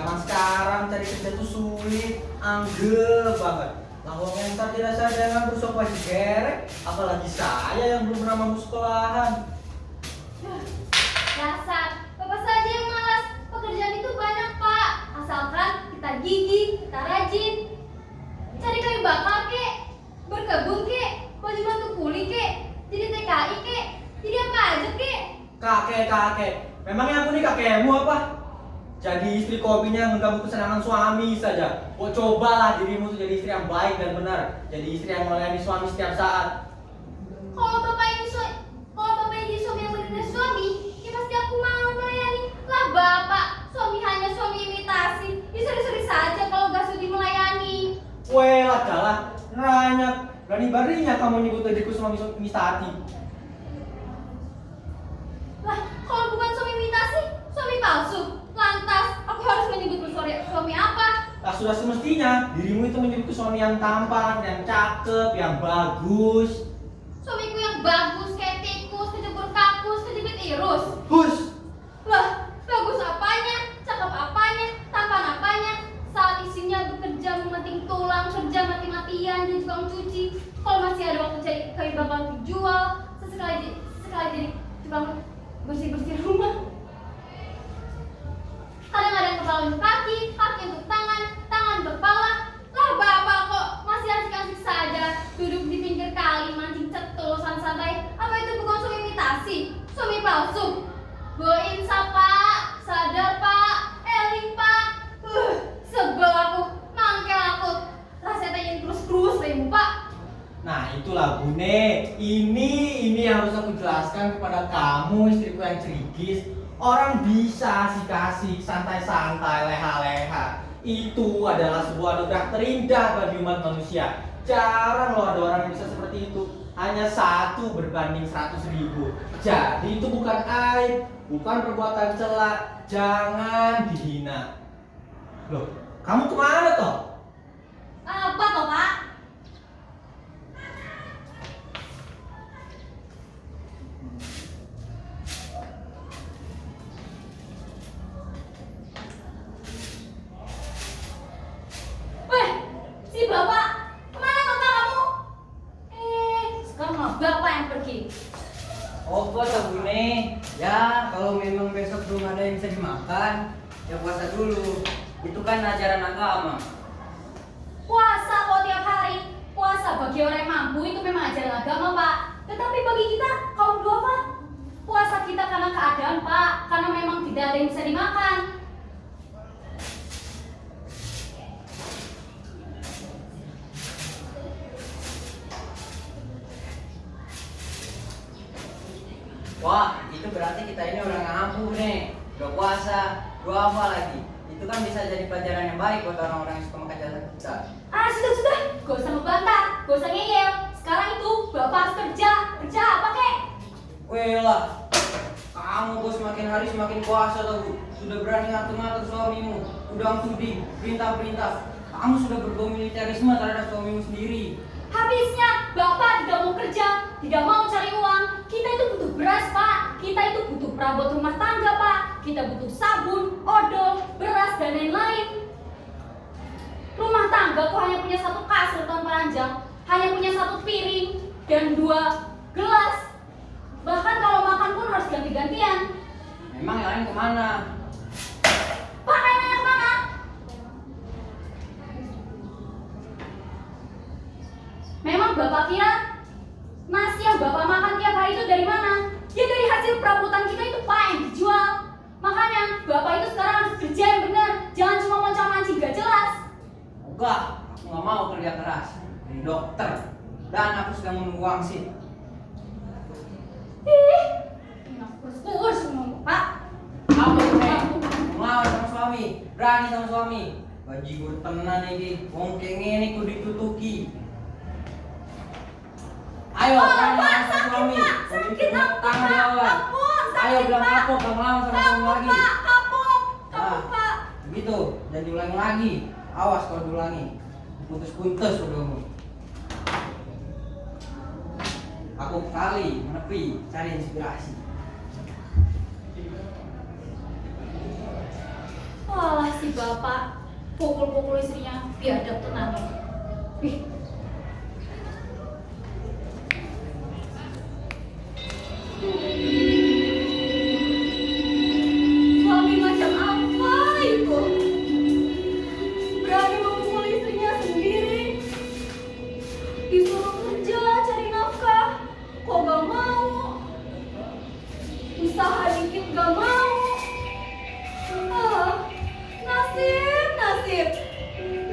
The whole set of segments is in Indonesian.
Zaman sekarang cari kerja tuh sulit, anggel banget. Lawang entar tidak ada yang nganggur sok pasti gerek, apalagi saya yang belum pernah mampu sekolahan. Dasar, bapak saja yang malas. Pekerjaan itu banyak, Pak. Asalkan kita gigih, kita rajin. Cari kayu bakar, kek. Berkebun, kek. Baju bantu kuli, kek. Jadi TKI, kek. Jadi apa aja, kek. Kakek, memangnya aku nih kakekmu apa? Jadi istri kopinya mengganggu kesenangan suami saja. Oh, cobalah dirimu tuh jadi istri yang baik dan benar. Jadi istri yang melayani suami setiap saat. Kalau bapak ini suami yang benar suami, ya pasti aku mau melayani. Lah bapak, suami hanya suami imitasi. Ya seri-seri saja kalau gak sudi melayani. Weh lah jalan, nanya berani-beraninya kamu nyebut diriku suami mistati. Lah, kalau bukan suami imitasi, suami palsu. Lantas, aku harus menyebut suami apa? Nah, sudah semestinya dirimu itu menyebutku suami yang tampan, yang cakep, yang bagus. Suamiku yang bagus, kayak tikus, kejebur kakus, kejepit irus. Hus, Lah, bagus apanya, cakep apanya, tampan apanya. Saat isinya bekerja memeting tulang, kerja mati-matian, dan juga mencuci. Kalau masih ada waktu cari kayu bakal dijual, sesekali jadi tukang bersih-bersih rumah. Kadang ada yang kepala untuk kaki, kaki untuk tangan, tangan untuk kepala. Lah bapak kok masih asik-asik saja duduk di pinggir kali mancing cetul santai. Apa itu bukan suami imitasi, suami palsu? Boinsa pak, sadar pak, eling pak. Sebel aku, mangkel aku. Rasanya ingin terus-terus lemu pak. nah itulah Bune. Ini yang harus aku jelaskan kepada kamu, istriku yang cerigis. Orang bisa asik-asik, santai-santai, leha-leha. Itu adalah sebuah anugerah terindah bagi umat manusia. Jarang loh ada orang yang bisa seperti itu. Hanya 1 berbanding 100.000. Jadi itu bukan aib, bukan perbuatan cela. Jangan dihina. Loh, kamu kemana toh? Apa toh pak? Weh, si bapak, kemana bapak kamu? Sekarang malah bapak yang pergi. Oh puasa Bune, ya kalau memang besok belum ada yang bisa dimakan, ya puasa dulu. Itu kan ajaran agama. Puasa kok tiap hari. Puasa bagi orang yang mampu itu memang ajaran agama pak. Tetapi bagi kita kaum duafa, puasa kita karena keadaan pak, karena memang tidak ada yang bisa dimakan. Wah, itu berarti kita ini orang mampu nih. Udah puasa, dua apa lagi? Itu kan bisa jadi pelajaran yang baik buat orang-orang yang suka makan jasa kita. Sudah, gak usah ngebantah, gak usah ngeyel. Sekarang itu bapak harus kerja apa kek? Weh lah, kamu bos semakin hari semakin puasa tau. Sudah berani ngatur-ngatur suamimu, udang tuding, perintah-perintah. Kamu sudah berbau militerisme terhadap suamimu sendiri. Habisnya bapak tidak mau kerja, tidak mau cari uang. Kita itu butuh beras pak, kita itu butuh perabot rumah tangga pak. Kita butuh sabun, odol, beras dan lain-lain. Rumah tangga kok hanya punya 1 kasur tanpa ranjang, hanya punya 1 piring dan 2 gelas. Bahkan kalau makan pun harus ganti-gantian. Memang yang lain kemana? Pak, yang mana? Memang bapak kira nasi yang bapak makan tiap hari itu dari mana? Ya dari hasil perabotan kita itu pak yang dijual. Makanya bapak itu sekarang harus kerja yang benar, jangan cuma mancing-mancing gak jelas. Enggak, aku nggak mau kerja keras. Jadi dokter, dan aku sedang menunggu wangsit. Kurus ngomong pak. Apa itu nih? Ngelawan sama suami, berani sama suami. Bajigur tenan iki, wong kenge ini kudu ditutuki. Ayo, berani Pak, sama suami. sakit Tangan pak, lawan. ampun, Ayo sakit bilang pak. apa, bilang lawan sama suami lagi. Pak, kapok, Nah, pak. begitu, jangan diulangi lagi. Awas kalau diulangi, putus-putus udah. Aku kali menepi cari inspirasi. Walah si bapak pukul-pukul istrinya biadab tenang. Ih. Suami macam apa itu? Berani memukul istrinya sendiri. Disuruh kerja cari nafkah, kok gak mau? Usaha dikit gak mau. Ah,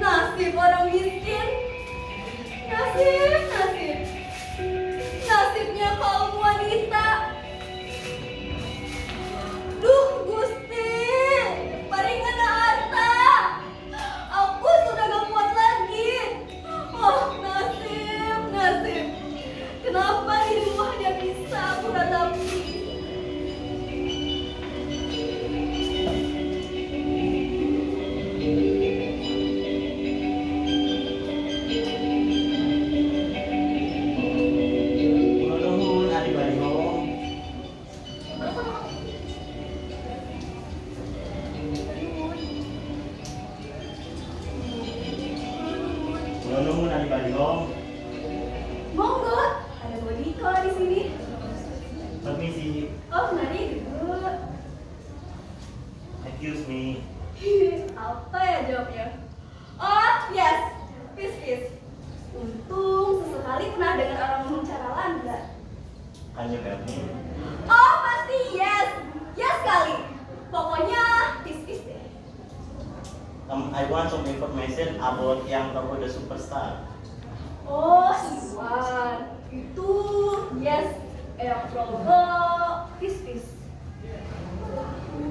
nasib orang miskin. Nasibnya kaum wanita. Duh Gusti, paringan harta. Aku sudah gak kuat lagi. Oh nasib. Kenapa di rumahnya bisa aku ratapi? Nuhun adik-adik ngomong. Nuhun adik-adik ngomong. Monggo, ada bodiko di sini. Permisi. Oh, mari duduk. Excuse me. Apa ya jawabnya? Oh, yes. Peace. Untung sesekali pernah dengar orang ngomong cara Landa. Can you help me? Oh, pasti yes. Yes sekali. Pokoknya peace deh. I want some information about yang toko the superstar. Oh, Iwan. Itu yes. Progo peace.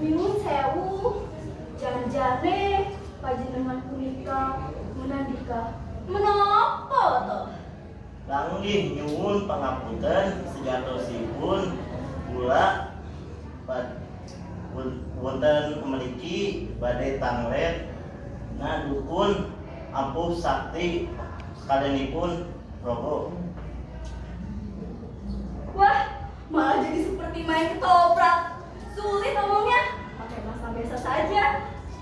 Minum sewu. Janjane panjenengan punika menandika. Menapa toh? Langgih nyuwun pangapunten sejatosipun kula wonten memiliki badai tanglet dukun ampuh sakti sekalianipun Progo. Wah, malah jadi seperti main ketoprak. Sulit ngomongnya. Pakai bahasa biasa saja.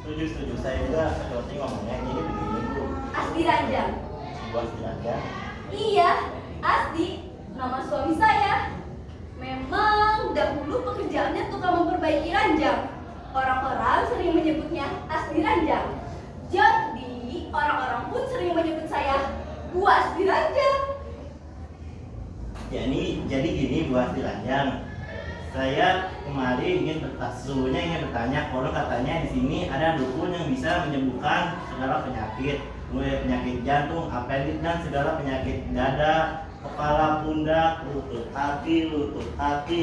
Setuju, saya juga seperti ngomongnya jadi begini Bu. Asdi Ranjang. Buat aja. Iya, Asdi. Nama suami saya. Memang dahulu pekerjaannya tukang memperbaiki ranjang. Orang-orang sering menyebutnya Asdi Ranjang. Jadi, orang-orang pun sering menyebut saya Bu Asdi Ranjang. Jadi gini Bu Asdi Ranjang. Saya kemarin sesungguhnya ingin bertanya, kalau katanya di sini ada dukun yang bisa menyembuhkan segala penyakit, mulai penyakit jantung, appendix dan segala penyakit dada, kepala, pundak, lutut kaki,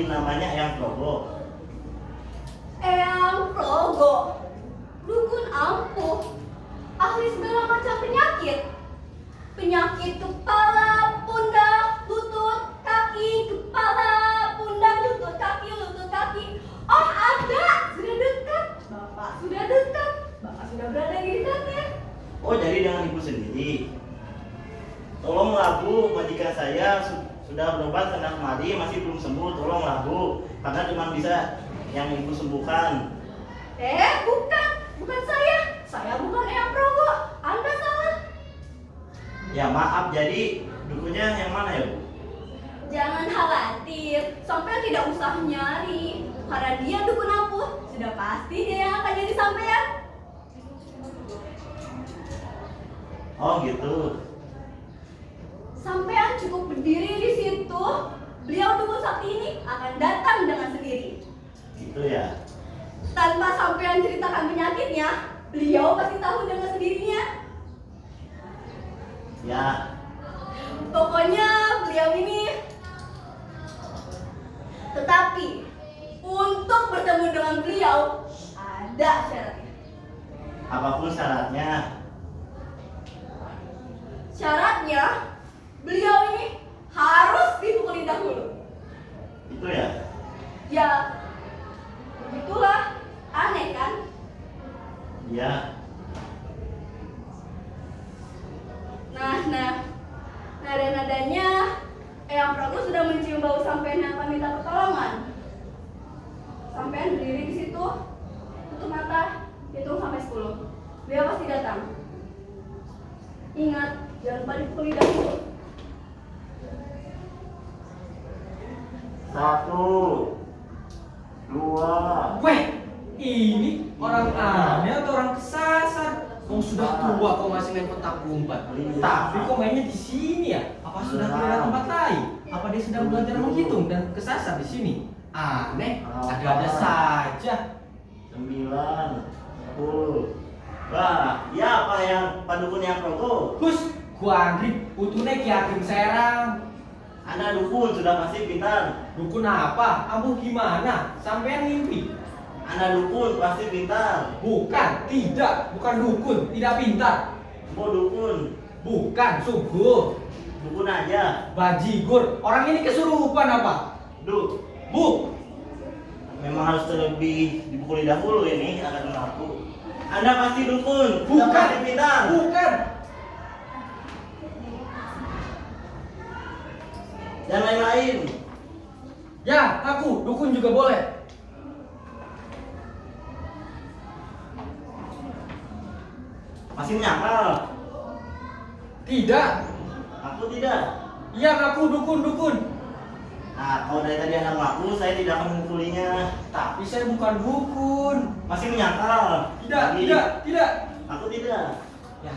namanya Eyang Progo. Eyang Progo, dukun ampuh, ahli segala macam penyakit kepala, pundak, lutut, kaki, kepala, pundak, lutut, kaki. Oh ada, sudah dekat. Bapak sudah berada di dekatnya. Oh jadi dengan ibu sendiri. Tolonglah Bu, majikan saya sudah berobat karena kemari masih belum sembuh. Tolonglah Bu, karena cuma bisa yang ibu sembuhkan. Bukan saya. Saya bukan Eyang Progo. Anda salah. Ya maaf, jadi dukunnya yang mana ya Bu? Jangan khawatir, sampean tidak usah nyari. Karena dia dukun ampuh, sudah pasti dia yang akan jadi sampean. Oh gitu. Sampean cukup berdiri di situ, beliau dukun sakti ini akan datang dengan sendiri. Gitu ya. Tanpa sampean ceritakan penyakitnya, beliau pasti tahu dengan sendirinya. Ya. Pokoknya beliau ini. Tetapi untuk bertemu dengan beliau ada syaratnya. Apapun syaratnya. Syaratnya beliau ini harus dipukuli dahulu. Itu ya. Ya, begitulah. Aneh kan? Ya. Nah, nada-nadanya Eyang Prabu sudah mencium bau sampean yang akan minta pertolongan. Sampean berdiri di situ, tutup mata, Hitung sampai 10. Beliau pasti datang. Ingat, jangan lupa dipukul lidah dulu. 1, 2. Weh, ini orang aneh atau orang kesasar? Kau sudah tua kau masih main petak umpet. Tapi kok mainnya di sini ya? Apa sudah tidak ada tempat lain? Apa dia sedang belajar menghitung dan kesasar di sini? Aneh, ada-ada saja. 9, 10. Wah, ya apa yang pandukun yang progo? Gus, gua Andri, utune Ki Ageng Serang. Anda dukun sudah pasti pintar. Dukun apa? Ampuh gimana? Sampean mimpi? Anda dukun pasti pintar. Bukan, tidak, bukan dukun, tidak pintar. Mau dukun, Bukan, sungguh. dukun aja. Bajigur, orang ini kesurupan apa? Duh, Bu, memang harus terlebih dipukuli dahulu ini akan mengaku. Anda pasti dukun, sudah bukan, pasti pintar. bukan. Dan lain-lain. Ya, aku dukun juga boleh. Masih menyangkal? Tidak. Aku tidak. Iya, aku dukun. Nah, kalau dari tadi Anda mengaku, saya tidak akan memukulinya. Tapi saya bukan dukun. Masih menyangkal? Tidak, Jadi, tidak. Aku tidak. Ya,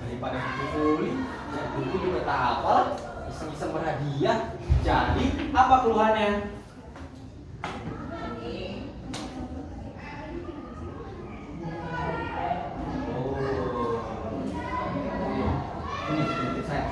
daripada dipukuli, ya dukun juga tak apa. Iseng-iseng berhadiah. Jadi, apa keluhannya? Ini sedikit saya.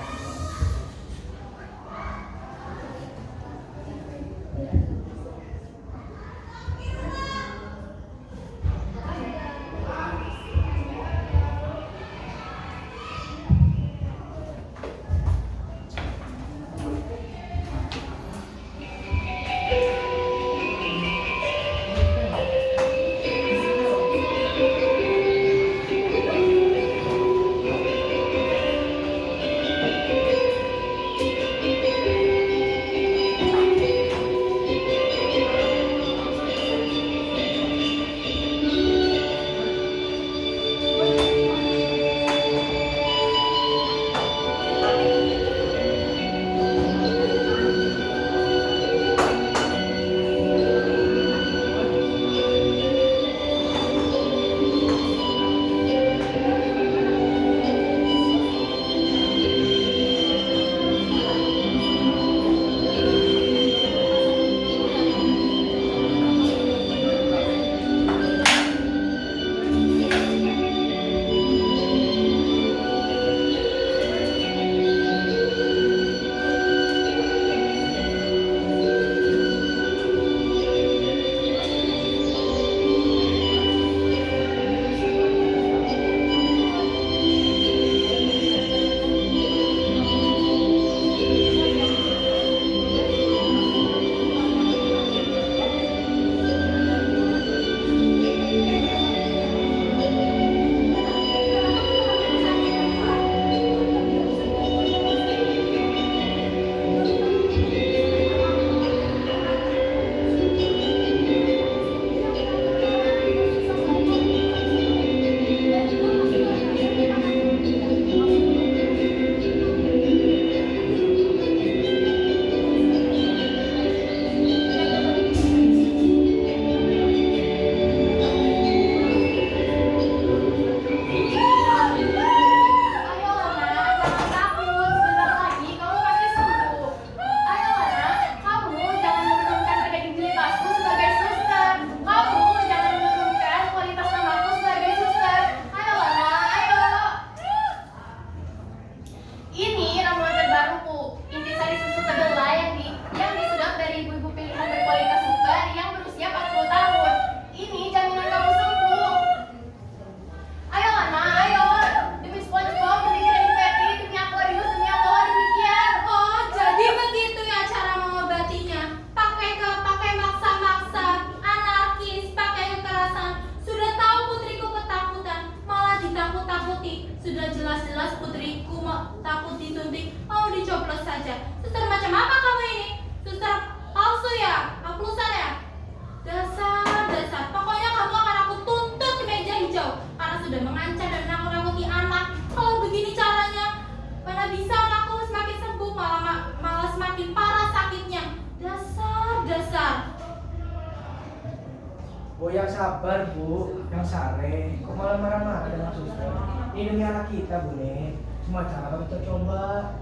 Bu, yang sabar Bu, yang sare. Kok malah marah-marah dengan suster? Ini demi anak kita Bune. Semua cara kita coba.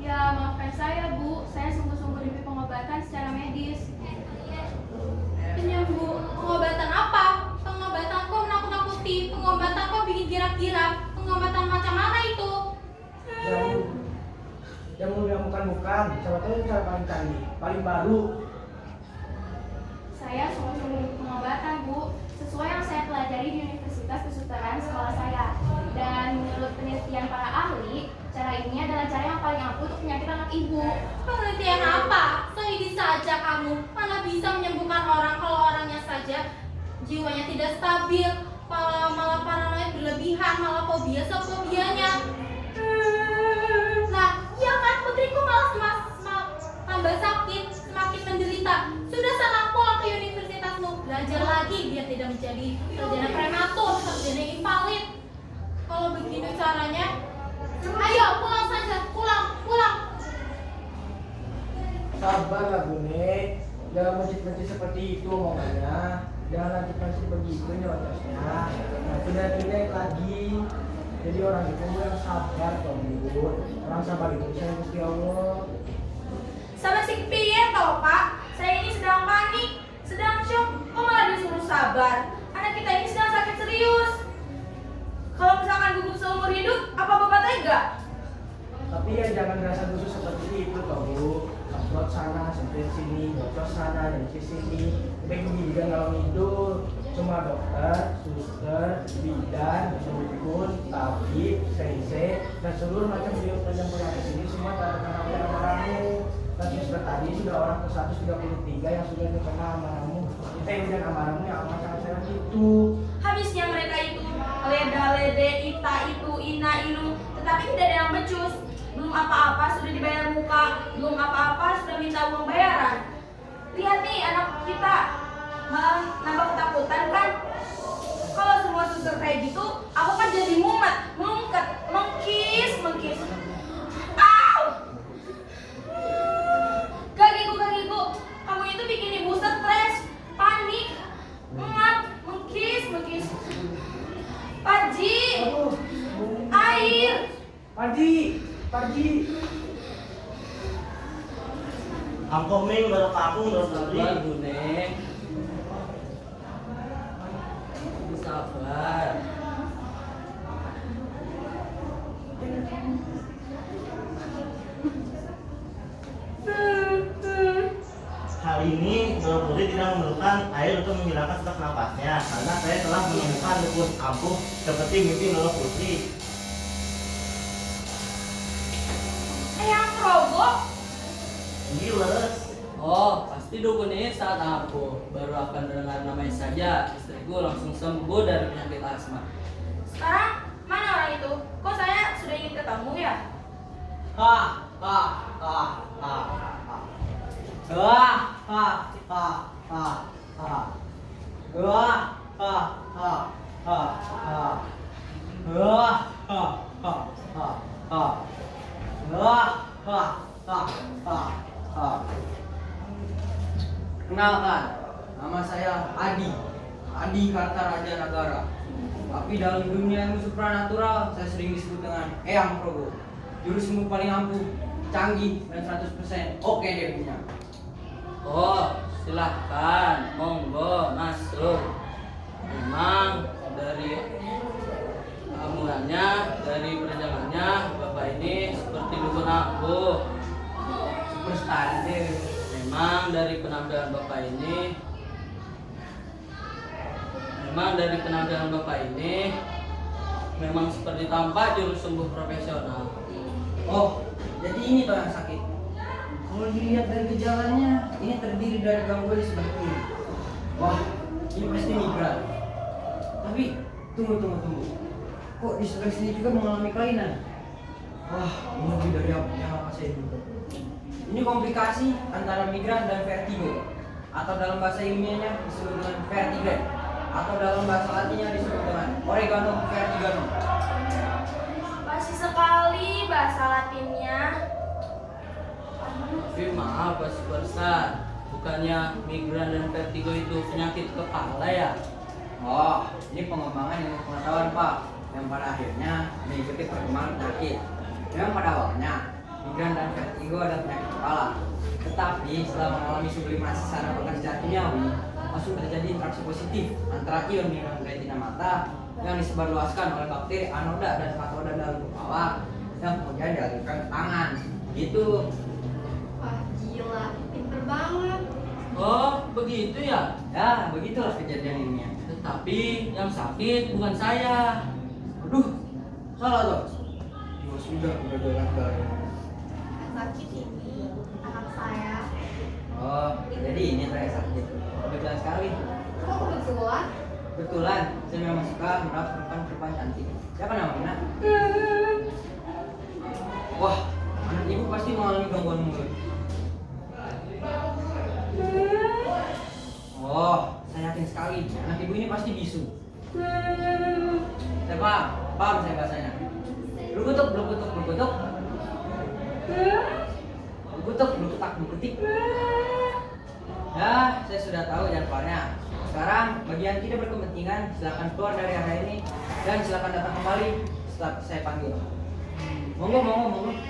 Ya, maafkan saya, Bu. Saya sungguh-sungguh demi pengobatan secara medis. Bu, pengobatan apa? Pengobatan kok menakut-nakuti, pengobatan kok bikin kira-kira, pengobatan macam mana itu? Jamu yang bukan. Siapa tahu cara paling canggih, paling baru. Saya sungguh-sungguh demi pengobatan, Bu. Sesuai yang saya pelajari di Universitas Kesusahan sekolah saya. Dan menurut penelitian para ahli, cara ini adalah cara yang paling ampuh untuk penyakit anak ibu. Penelitian apa? Sahidi saja kamu. Mana bisa menyembuhkan orang kalau orangnya saja jiwanya tidak stabil, malah paranoid berlebihan, malah fobia fobianya. Nah, iya kan putriku malah tambah sakit, semakin menderita. Sudah sana pulang ke universitasmu, belajar lagi biar tidak menjadi sarjana prematur, sarjana invalid. Kalau begini caranya, ayo pulang saja, pulang. Sabarlah Bune. Jangan mencit-mencit seperti itu omongannya. Jangan lanjut begitu nyerocosnya. Nah, tidak lagi. Jadi orang itu yang sabar toh Bu. Orang sabar itu bisa Gusti Allah. Sama si piye toh Pak? Saya ini sedang panik, sedang shock. Kok malah disuruh sabar? Anak kita ini sedang sakit serius. Kalau misalkan gugup seumur hidup, apa Bapak tega? Tapi ya jangan rasa khusus seperti itu toh Bu. Semprot sana, semprot sini, bocor sana dan sini. Udah gini juga kalau tidur. Cuma dokter, suster, bidan, dukun, tabib, sensei, dan seluruh macam beliau yang penyakit ini semua terkena oleh amarahmu. Dan suster tadi sudah orang ke-133 yang sudah terkena amarahmu. Kita yang dengan amarahmu yang amat sangat itu. Habisnya mereka itu leda-lede, ita itu, ina ilu, tetapi tidak ada yang becus. Belum apa-apa sudah dibayar muka, belum apa-apa sudah minta uang bayaran. Lihat nih anak kita malah nambah ketakutan kan? Kalau semua suster kayak gitu, aku kan jadi mumet, mengkis. Au! Kakiku, kamu itu bikin ibu stres, panik, mengkis. Paji, Aduh, air. Parji. Angkoming baru kampung baru tadi. Sabar Bune. Sabar. Hal ini Bapak Putri tidak memerlukan air untuk menghilangkan sesak napasnya karena saya telah menemukan dukun ampuh seperti mimpi Bapak Putri. Eyang Probo. Ini leres. Oh, pasti dukun ini saat aku baru akan dengar namanya saja istriku langsung sembuh dari penyakit asma. Sekarang mana orang itu? Kok saya sudah ingin ketemu ya? Kenalkan, nama saya Adi Kartaraja Nagara. Tapi dalam dunia ilmu supranatural, saya sering disebut dengan Eyang Probo. Jurusmu paling ampuh, canggih, dan 100% oke dia punya. Oh, silahkan, monggo masuk. Memang dari amurannya, dari perjalanannya, Bapak ini seperti dukun ampuh. Super standar. Memang dari penampilan Bapak ini memang seperti tampak jurus sembuh profesional. Oh, jadi ini toh yang sakit. Kalau dilihat dari gejalanya, ini terdiri dari gangguan di sebelah kiri. Wah, ini pasti migran. Tapi tunggu. Kok di sebelah sini juga mengalami kelainan? Wah, ini lebih dari yang apa saya duga. Ini komplikasi antara migran dan vertigo, atau dalam bahasa ilmiahnya disebut dengan vertigo, atau dalam bahasa latinnya disebut dengan oregano vertigano. Masih sekali bahasa Latinnya. Tapi maaf Pak Superstar, Bukannya migran dan vertigo itu penyakit kepala ya? Oh, ini pengembangan ilmu pengetahuan Pak, yang pada akhirnya mengikuti perkembangan penyakit. Memang pada awalnya migran dan vertigo adalah penyakit kepala, tetapi setelah mengalami sublimasi saraf organ secara kimiawi, langsung terjadi interaksi positif antara ion di retina mata yang disebarluaskan oleh bakteri anoda dan katoda dalam kepala yang kemudian dialirkan ke tangan. Gitu. Wah, gila, pinter banget. Oh, begitu ya? Ya, begitulah kejadian ilmiah. Tetapi yang sakit bukan saya. Aduh, salah tuh. Ya sudah udah. Sakit ini anak saya. Oh, jadi ini saya sakit. Kebetulan sekali. Kok kebetulan? Kebetulan, saya memang suka merawat perempuan cantik. Siapa namanya? Wah, anak ibu pasti mengalami gangguan mulut. Oh, saya yakin sekali. Anak ibu ini pasti bisu. Saya paham saya bahasanya. Lu kutuk. Lu ketik. Ya, saya sudah tahu jadwalnya. Sekarang bagian tidak berkepentingan silakan keluar dari area ini dan silakan datang kembali setelah saya panggil. Monggo. Nona, mari.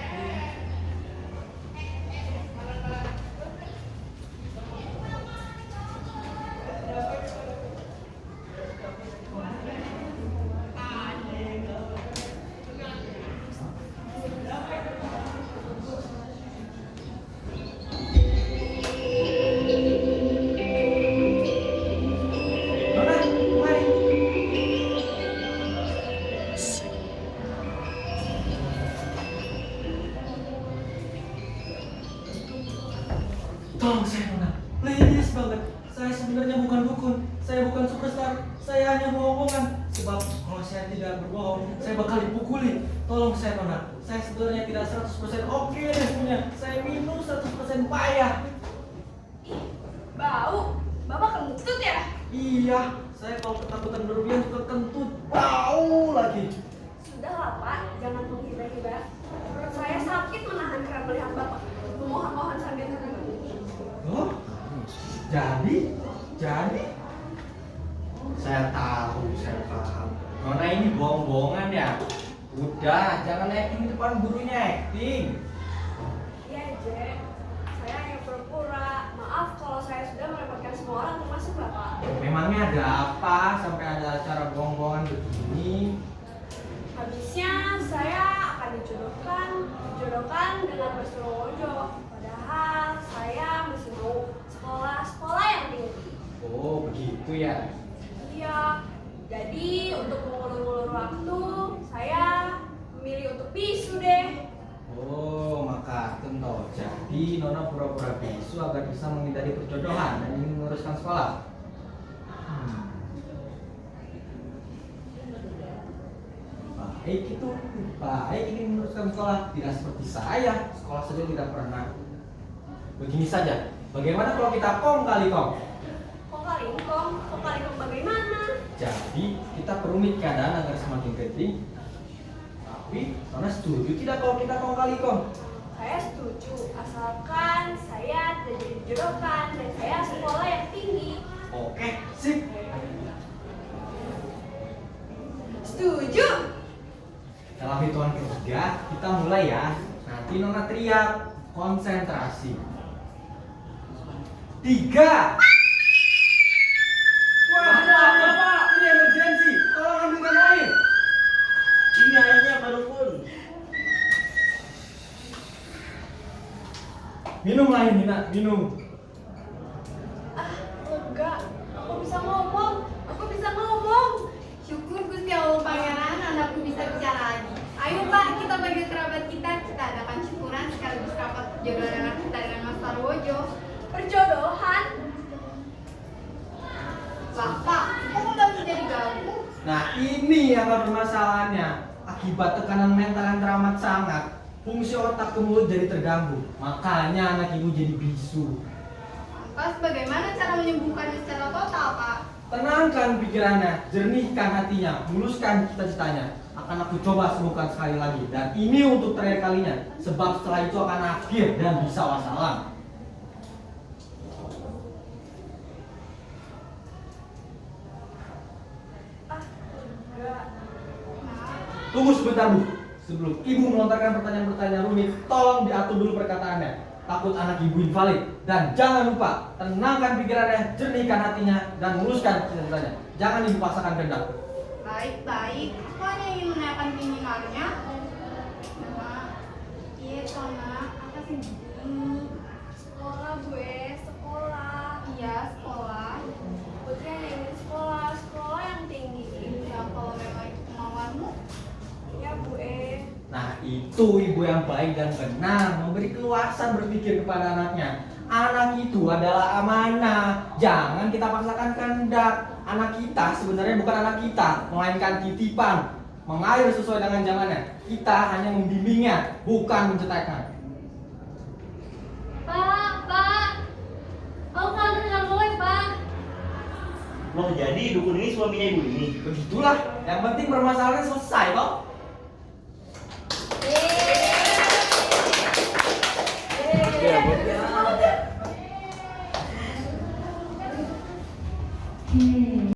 Tolong saya Nona, please banget. Saya sebenarnya bukan dukun, saya bukan superstar, saya hanya bohong-bohongan. Sebab kalau saya tidak berbohong, saya bakal dipukuli. Tolong saya Nona, saya sebenarnya tidak 100% oke resepnya. Saya minum 100% payah. Bau, Bapak kentut ya? Iya, saya kalau ketakutan berlebihan suka kentut, bau lagi. Sudahlah Pak, jangan menghibah-hibah. Perut saya sakit menahan kerap melihat Bapak memohon-mohon sambil terkekang. Oh, jadi, saya tahu, saya paham. Nona ini bohong-bohongan ya. Udah, jangan acting di depan gurunya acting. Iya, Jack. Saya hanya pura-pura. Maaf kalau saya sudah merepotkan semua orang termasuk Bapak. Memangnya ada apa sampai ada acara bohong-bohongan begini? Habisnya saya akan dijodohkan dengan Mas Rojo. Padahal saya masih mau sekolah yang tinggi. Oh, begitu ya. Iya. Jadi untuk mengulur-ulur waktu, saya memilih untuk bisu deh. Oh, maka tentu. Jadi Nona pura-pura bisu agar bisa menghindari perjodohan dan ingin menguruskan sekolah. Baik itu, baik ingin menguruskan sekolah. Tidak seperti saya, sekolah saja tidak pernah. Begini saja, bagaimana kalau kita kong kali kong? Kok kali bagaimana? Jadi kita perumit keadaan agar semakin genting. Tapi Nona setuju tidak kalau kita kong kali kong? Saya setuju, asalkan saya tidak jadi dijodohkan dan saya sekolah yang tinggi. Oke, sip. Setuju? Dalam hitungan ketiga, kita mulai ya. Nanti Nona teriak, konsentrasi. 3. Wah, Bapak, ini emergensi. Tolong ambilkan air. Ini airnya Pak Dukun. Minum lah ini, Nak, minum. Enggak, aku bisa ngomong. Syukur Gusti Allah Pangeran, anakku bisa bicara lagi. Ayo Pak, kita bagi kerabat kita adakan syukuran sekaligus rapat perjodohan anak kita dengan Mas Tarwojo. Perjodohan? Lah Pak, kok udah menjadi ganggu? Nah, ini yang bermasalahnya. Akibat tekanan mental yang teramat sangat, fungsi otak ke mulut jadi terganggu. Makanya anak ibu jadi bisu. Pas bagaimana cara menyembuhkannya secara total Pak? Tenangkan pikirannya, jernihkan hatinya, muluskan cita-citanya. Akan aku coba sembuhkan sekali lagi. Dan ini untuk terakhir kalinya. Sebab setelah itu akan akhir dan bisa wassalam. Tunggu sebentar Bu. Sebelum Ibu melontarkan pertanyaan-pertanyaan rumit, tolong diatur dulu perkataannya. Takut anak Ibu invalid. Dan jangan lupa, tenangkan pikirannya, jernihkan hatinya, dan luruskan cita-citanya. Jangan Ibu paksakan kehendak. Baik. Aku hanya ingin menanyakan minimalnya. Iya, Tona. Apa sih ini? Sekolah gue, sekolah. Iya, sekolah. Putri hanya ingin sekolah yang tinggi. Ya, kalau memang itu kemauanmu. Ya gue. Nah, itu ibu yang baik dan benar, memberi keluasan berpikir kepada anaknya. Anak itu adalah amanah, jangan kita paksakan kehendak. Anak kita sebenarnya bukan anak kita, melainkan titipan, mengalir sesuai dengan zamannya. Kita hanya membimbingnya, bukan mencetaknya. Pak, mau kangen dengan boleh Pak? Loh, jadi dukun ini suaminya ibu ini? Begitulah, yang penting permasalahannya selesai toh.